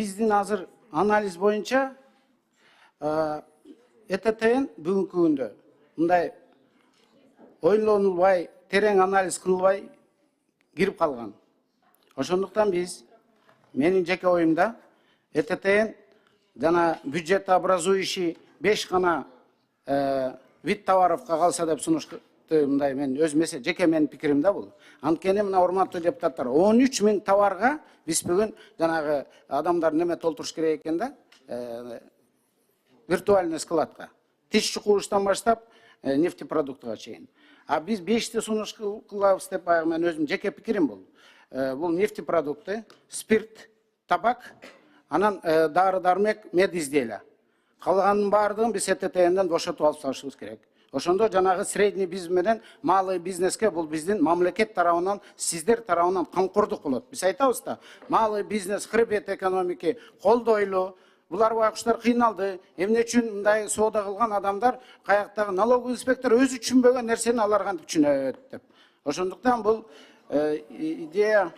Биздин азыр анализ боюнча ЭТТн бүгүнкү күндө мындай ойлонулбай, терең анализ кылынбай кирип калган. Ошондуктан биз, менин жеке оюмда, ЭТТн жана бюджетообразующий 5 гана вид товаровка калса деп сунушту. Мындай мен өз жеке менин пикирим да бул. Анткени мына урматтуу депутаттар, 13 000 товарга биз бүгүн жанагы адамдар неме толтуруш керек экен да, виртуальный складка. Тиш чукуруштан баштап нефтепродуктуга чейин. А биз 5 сунуш кылабыз деп мен өзүм жеке пикирим бул. Бул нефтепродукты, спирт, табак, анан дары-дармек, мед изделия. Калганын баардыгын биз ЭТТнден бошотуп алып салышыбыз керек. Ошондо жанагы средний бизнес менен малый бизнеске бул биздин мамлекет тарабынан, сиздер тарабынан камкордук болот. Биз айтабыз да, малый бизнес, хребет экономики колдойлу. Булар байкуштар кыйналды. Эмне үчүн мындай соода кылган адамдар каяктагы налоговый инспектор өзү түшүнбөгөн нерсени алар кантип түшүнөт деп. Ошондуктан бул идея